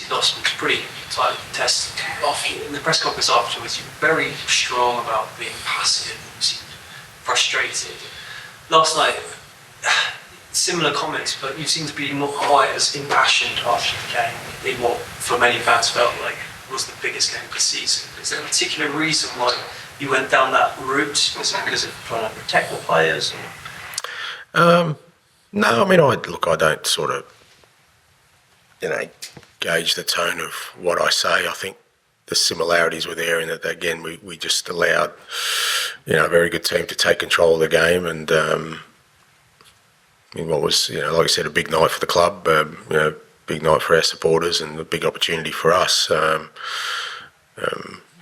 obviously lost, was pretty tightly contested. In the press conference afterwards, you were very strong about being passive, you seemed frustrated. Last night, similar comments, but you seem to be not quite as impassioned after the game in what, for many fans, felt like was the biggest game of the season. Is there a particular reason why you went down that route? Was it because of trying to protect the players? No, I mean, I don't sort of, gauge the tone of what I say. I think the similarities were there in that, again, we just allowed, a very good team to take control of the game. And, what was, like I said, a big night for the club, big night for our supporters and a big opportunity for us.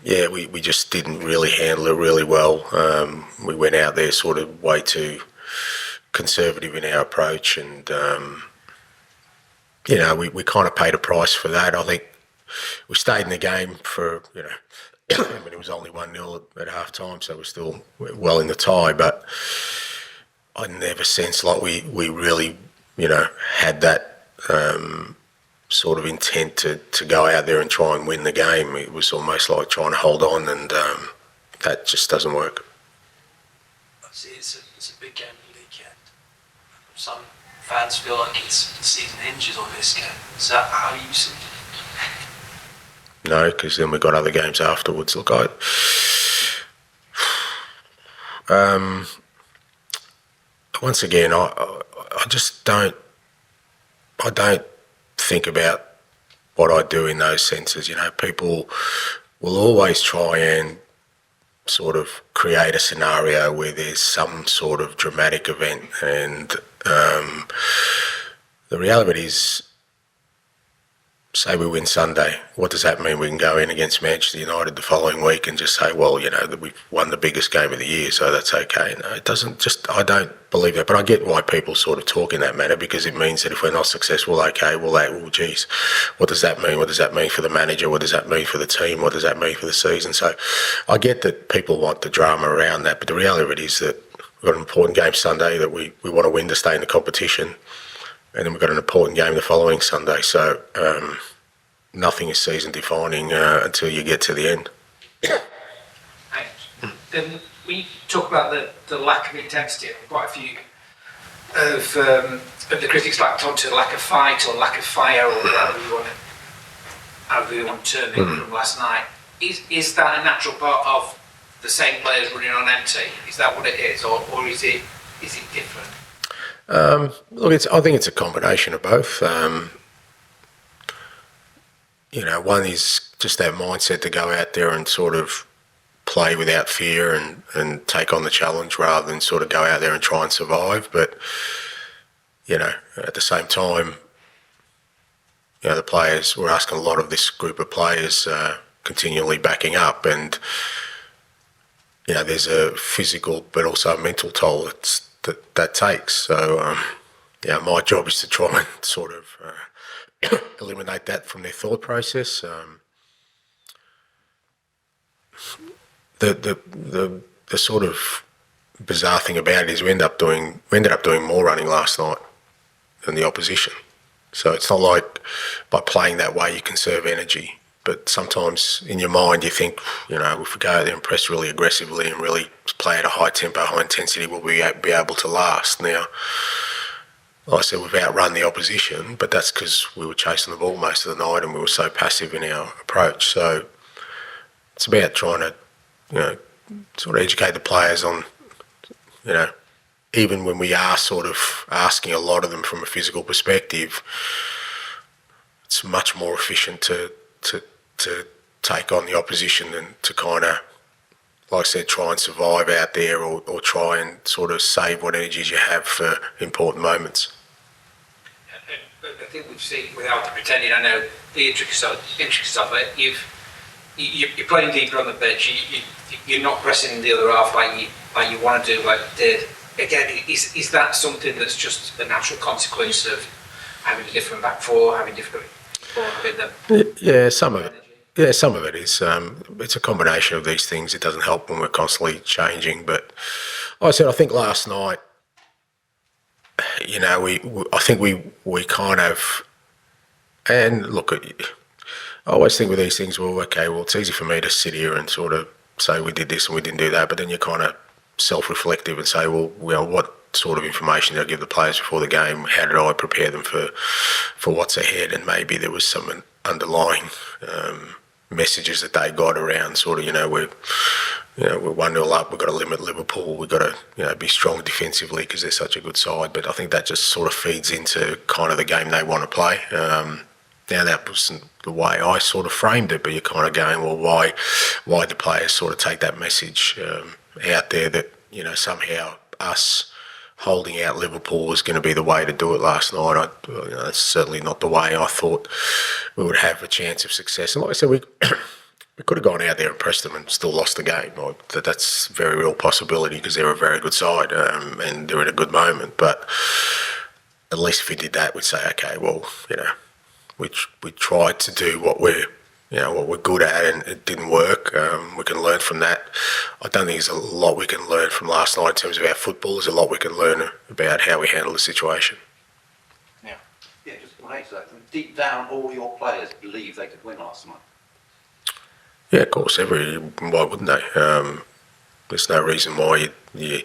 We just didn't really handle it really well. We went out there sort of way too conservative in our approach, and we kind of paid a price for that. I think we stayed in the game for I mean, it was only 1-0 at half time, so we're still well in the tie, but I never sensed like we really had that sort of intent to go out there and try and win the game. It was almost like trying to hold on, and that just doesn't work. It's a big game in the league yet. Some fans feel like the season hinges on this game. Is that how you see it? No, because then we've got other games afterwards. Look, once again, I just don't think about what I do in those senses. People will always try and sort of create a scenario where there's some sort of dramatic event, and the reality is, say we win Sunday, what does that mean? We can go in against Manchester United the following week and just say, well, that we've won the biggest game of the year, so that's okay. No, it doesn't. I don't believe that, but I get why people sort of talk in that manner, because it means that if we're not successful, okay, geez, what does that mean? What does that mean for the manager? What does that mean for the team? What does that mean for the season? So I get that people want the drama around that, but the reality is that we've got an important game Sunday that we want to win to stay in the competition. And then we've got an important game the following Sunday. So nothing is season-defining until you get to the end. Then we talk about the lack of intensity. Quite a few of the critics latched onto lack of fight or lack of fire, or however you want to term it, from last night. Is that a natural part of the same players running on empty? Is that what it is, or is it different? Look, I think it's a combination of both. One is just that mindset to go out there and sort of play without fear and take on the challenge rather than sort of go out there and try and survive. But, at the same time, the players, we're asking a lot of this group of players continually backing up, and, there's a physical but also a mental toll that takes. So, my job is to try and sort of eliminate that from their thought process. The sort of bizarre thing about it is we ended up doing more running last night than the opposition. So it's not like by playing that way you conserve energy. But sometimes in your mind you think, if we go out there and press really aggressively and really play at a high tempo, high intensity, will we be able to last? Now, like I said, we've outrun the opposition, but that's because we were chasing the ball most of the night and we were so passive in our approach. So it's about trying to, sort of educate the players on, even when we are sort of asking a lot of them from a physical perspective, it's much more efficient to take on the opposition than to kind of, like I said, try and survive out there or try and sort of save what energies you have for important moments. I think we've seen, without pretending I know the intricacies of it, you're playing deeper on the pitch, you're not pressing the other half like you want to do, like you did. Again, is that something that's just a natural consequence of having a different back four, having different... Yeah, some of it. Yeah, some of it is. It's a combination of these things. It doesn't help when we're constantly changing. But like I said, I think last night, I think we kind of, and look, I always think with these things, well, okay, well, it's easy for me to sit here and sort of say we did this and we didn't do that, but then you're kind of self-reflective and say, well, what sort of information did I give the players before the game? How did I prepare them for what's ahead? And maybe there was some underlying messages that they got around sort of, we're 1-0 up, we've got to limit Liverpool, we've got to, be strong defensively because they're such a good side. But I think that just sort of feeds into kind of the game they want to play. Now, that wasn't the way I sort of framed it, but you're kind of going, well, why do players sort of take that message out there that, somehow us holding out Liverpool was going to be the way to do it last night? That's certainly not the way I thought we would have a chance of success. And like I said, we could have gone out there and pressed them and still lost the game. That's a very real possibility because they're a very good side and they're in a good moment. But at least if we did that, we'd say, okay, well, we tried to do what we're good at, and it didn't work. We can learn from that. I don't think there's a lot we can learn from last night in terms of our football. There's a lot we can learn about how we handle the situation. Yeah, just related to that. Deep down, all your players believe they could win last night. Yeah, of course. Why wouldn't they? There's no reason why you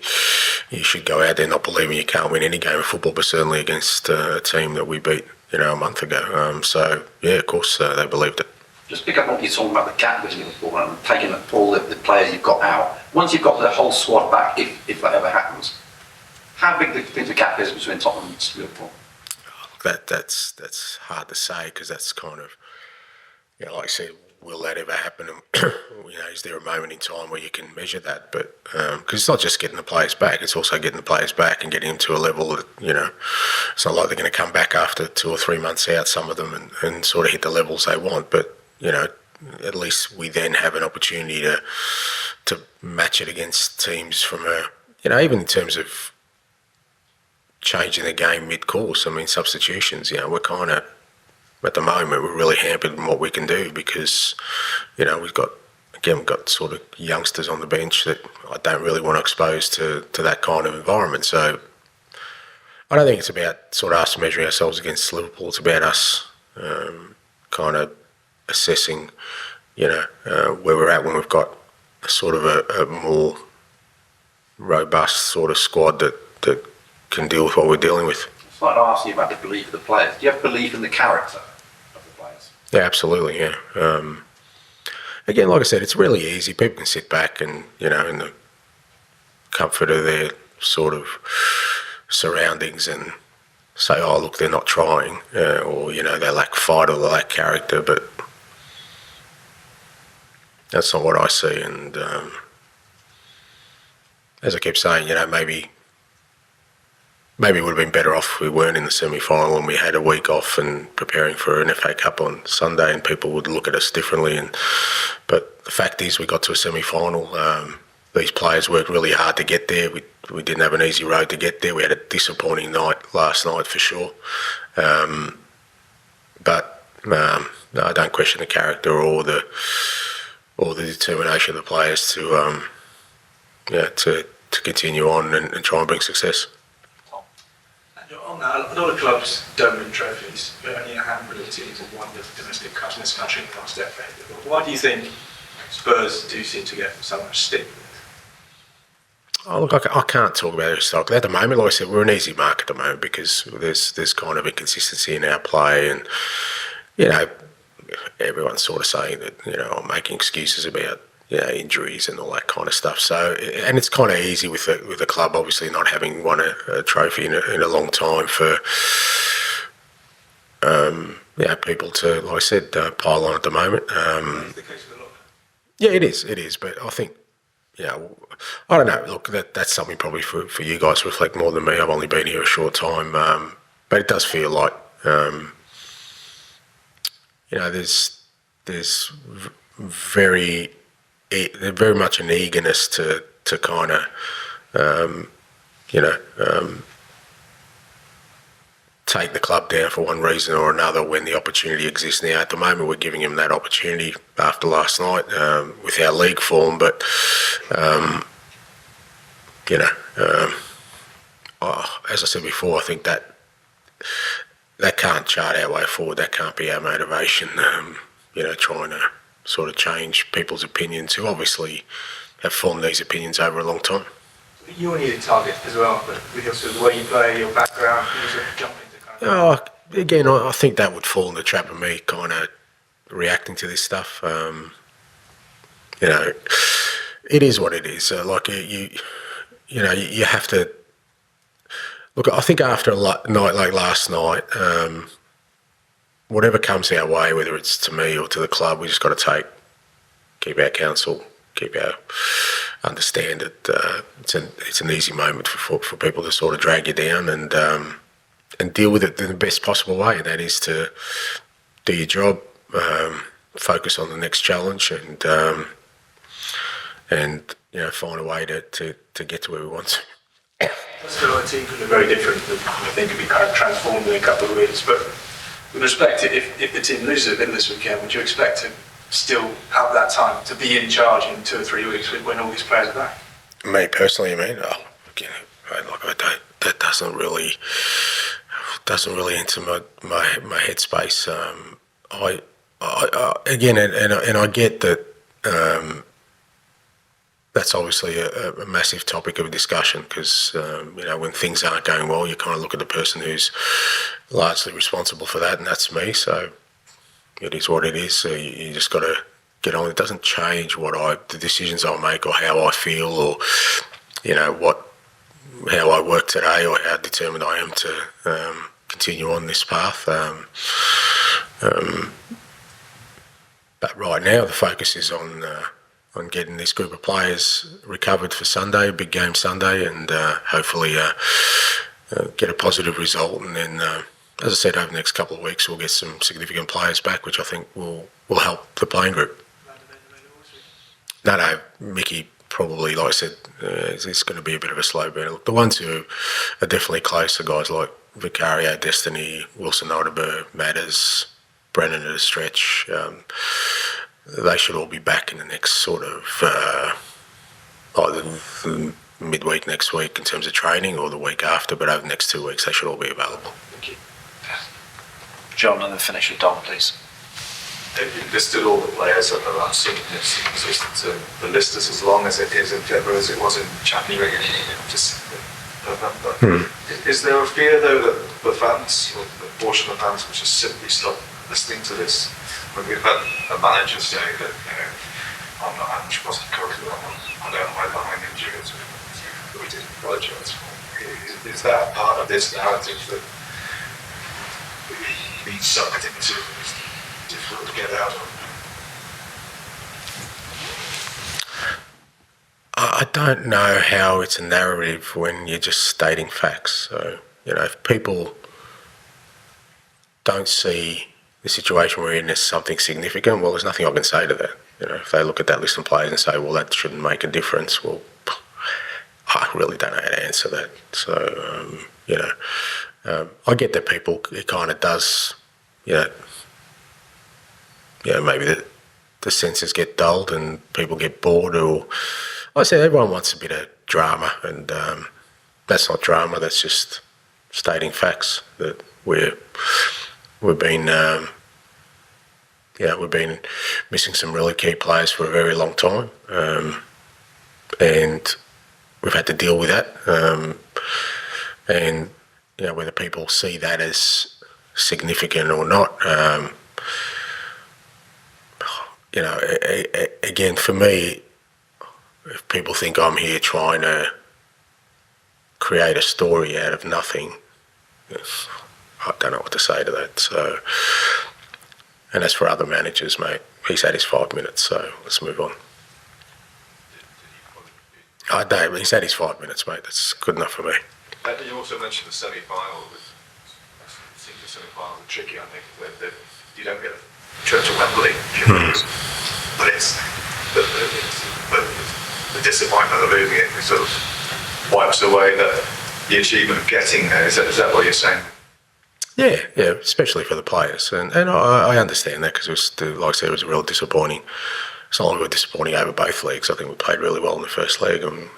should go out there not believing you can't win any game of football, but certainly against a team that we beat, a month ago. So yeah, of course they believed it. Just pick up on what you're talking about the gap with Liverpool and taking all the players you've got out. Once you've got the whole squad back, if that ever happens, how big do you think the gap is between Tottenham and Liverpool? That's hard to say because that's kind of, like I said, will that ever happen? And, is there a moment in time where you can measure that? But because it's not just getting the players back, it's also getting the players back and getting them to a level that, it's not like they're going to come back after 2 or 3 months out, some of them, and sort of hit the levels they want. But, at least we then have an opportunity to match it against teams from even in terms of changing the game mid-course. I mean, substitutions, we're kind of, at the moment, we're really hampered in what we can do because, we've got sort of youngsters on the bench that I don't really want to expose to that kind of environment. So I don't think it's about sort of us measuring ourselves against Liverpool. It's about us kind of assessing, where we're at when we've got sort of a more robust sort of squad that can deal with what we're dealing with. I'd like to ask you about the belief of the players. Do you have belief in the character of the players? Yeah, absolutely, yeah. Again, like I said, it's really easy. People can sit back and, in the comfort of their sort of surroundings and say, oh, look, they're not trying, or, they lack fight or they lack character, but that's not what I see. And as I kept saying, maybe it would have been better off if we weren't in the semi-final and we had a week off and preparing for an FA Cup on Sunday, and people would look at us differently. But the fact is, we got to a semi-final. These players worked really hard to get there. We didn't have an easy road to get there. We had a disappointing night last night for sure. But no, I don't question the character or the determination of the players to continue on and try and bring success. On that, a lot of clubs don't win trophies. Only a handful of teams have won the domestic cups in this country in the last decade. Why do you think Spurs do seem to get so much stick with it? Oh, look, I can't talk about it historically. At the moment, like I said, we're an easy mark at the moment because there's kind of inconsistency in our play, and everyone's sort of saying that I'm making excuses about injuries and all that kind of stuff. So, and it's kind of easy with the club obviously not having won a trophy in a long time for people to, like I said, pile on at the moment. Is the case with a lot? Yeah, it is. But I think, I don't know. Look, that's something probably for you guys to reflect more than me. I've only been here a short time, but it does feel like there's very much an eagerness to kind of take the club down for one reason or another when the opportunity exists. Now, at the moment, we're giving him that opportunity after last night with our league form, but as I said before, I think that can't chart our way forward. That can't be our motivation. trying to sort of change people's opinions who obviously have formed these opinions over a long time. You need a target as well, but with your sort of the way you play, your background, you sort of jump into kind of... Again, I think that would fall in the trap of me kind of reacting to this stuff. It is what it is. You have to look. I think after a night like last night, whatever comes our way, whether it's to me or to the club, we just got to keep our counsel, understand that it's an easy moment for people to sort of drag you down and deal with it in the best possible way. And that is to do your job, focus on the next challenge, and find a way to get to where we want to. So our team could be very different. I think could be kind of transformed in a couple of weeks. But with respect to if the team loses a bit this weekend, would you expect to still have that time to be in charge in 2 or 3 weeks when all these players are back? Me personally, that doesn't really enter my headspace. I get that. That's obviously a massive topic of discussion because, when things aren't going well, you kind of look at the person who's largely responsible for that, and that's me. So it is what it is. So you just got to get on. It doesn't change the decisions I make or how I feel or, how I work today or how determined I am to continue on this path. But right now the focus is on getting this group of players recovered for Sunday, big game Sunday, and hopefully get a positive result. And then, as I said, over the next couple of weeks, we'll get some significant players back, which I think will help the playing group. No, Mickey probably, like I said, it's going to be a bit of a slow burn. The ones who are definitely close are guys like Vicario, Destiny, Wilson Odeberg, Matters, Brennan at a stretch. They should all be back in the next sort of either midweek next week in terms of training or the week after, but over the next 2 weeks they should all be available. Thank you. John, and then finish with Dom, please. You've listed all the players that are absent. It's consistent. The list is as long as it is in February as it was in January and November. Is there a fear, though, that the fans, or the portion of fans, will just simply stop listening to this? When we've had a manager say that, I'm not Ange Postecoglou, I don't hide behind injuries, that we didn't apologise for. Is that part of this narrative that we sucked into? It's difficult to get out of? I don't know how it's a narrative when you're just stating facts. So, if people don't see the situation we're in as something significant, well, there's nothing I can say to that. If they look at that list of players and say, well, that shouldn't make a difference, well, I really don't know how to answer that. So, I get that people, it kind of does, maybe the senses get dulled and people get bored, or, like I said, everyone wants a bit of drama, and that's not drama, that's just stating facts that we've been missing some really key players for a very long time, and we've had to deal with that. And whether people see that as significant or not, again, for me, if people think I'm here trying to create a story out of nothing, I don't know what to say to that. So, and as for other managers, mate, he's had his 5 minutes, so let's move on. He's had his 5 minutes, mate. That's good enough for me. You also mentioned the semi-final. I think the semi-final is tricky, I think, that you don't get a trip to Wembley, but the disappointment of losing it sort of wipes away the achievement of getting there. Is that what you're saying? Yeah, especially for the players, and I understand that, because it was, like I said, it was real disappointing. It's not like we were disappointing over both leagues. I think we played really well in the first leg and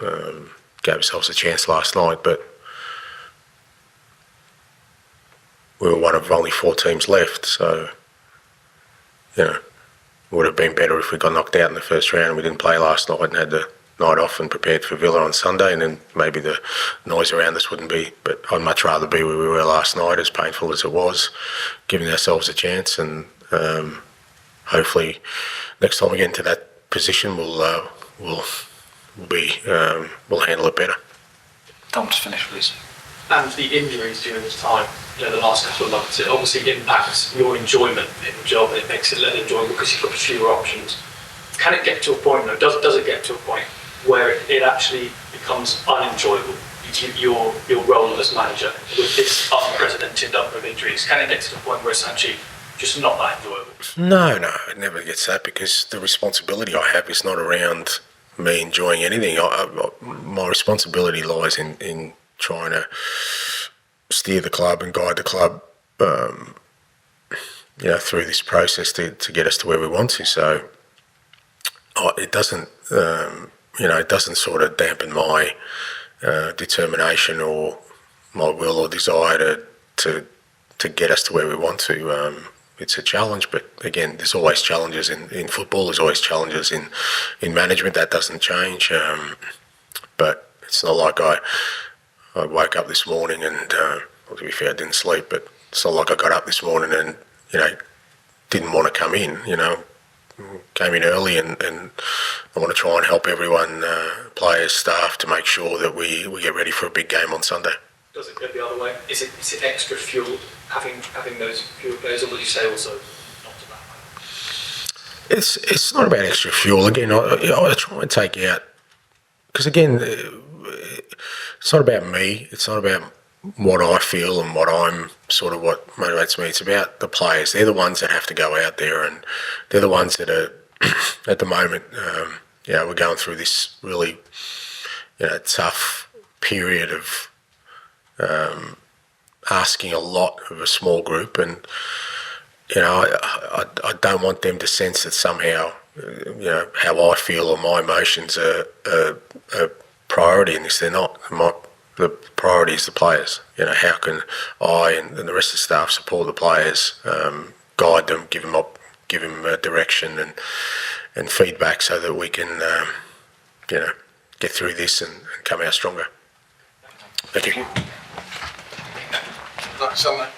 gave ourselves a chance last night, but we were one of only 4 teams left, so would have been better if we got knocked out in the first round and we didn't play last night and had the night off and prepared for Villa on Sunday, and then maybe the noise around us wouldn't be. But I'd much rather be where we were last night, as painful as it was, giving ourselves a chance, and hopefully next time we get into that position, we'll handle it better. Tom, to finish, please. And the injuries during this time, the last couple of months, it obviously impacts your enjoyment in the job, and it makes it less enjoyable because you've got fewer options. Can it get to a point, does it get to a point where it actually becomes unenjoyable, your role as manager, with this unprecedented number of injuries? Can it get to the point where it's actually just not that enjoyable? No, it never gets that, because the responsibility I have is not around me enjoying anything. My responsibility lies in trying to steer the club and guide the club, through this process to get us to where we want to. So it doesn't, it doesn't sort of dampen my determination or my will or desire to get us to where we want to. It's a challenge, but again, there's always challenges in football. There's always challenges in management. That doesn't change. But it's not like I woke up this morning and, well, to be fair, I didn't sleep, but it's not like I got up this morning and, didn't want to come in, came in early and I want to try and help everyone, players, staff, to make sure that we get ready for a big game on Sunday. Does it go the other way? Is it extra fuel having those fewer players, or would you say also not to that? It's not about extra fuel. Again, I try and take out, because again, it's not about me. It's not about what I feel and what motivates me. It's about the players. They're the ones that have to go out there, and they're the ones that are at the moment. We're going through this really, tough period of asking a lot of a small group, and I don't want them to sense that somehow how I feel or my emotions are priority in this. They're not. The priority is the players. How can I and the rest of the staff support the players, guide them, give them direction and feedback, so that we can get through this and come out stronger. Thank you. Sunday.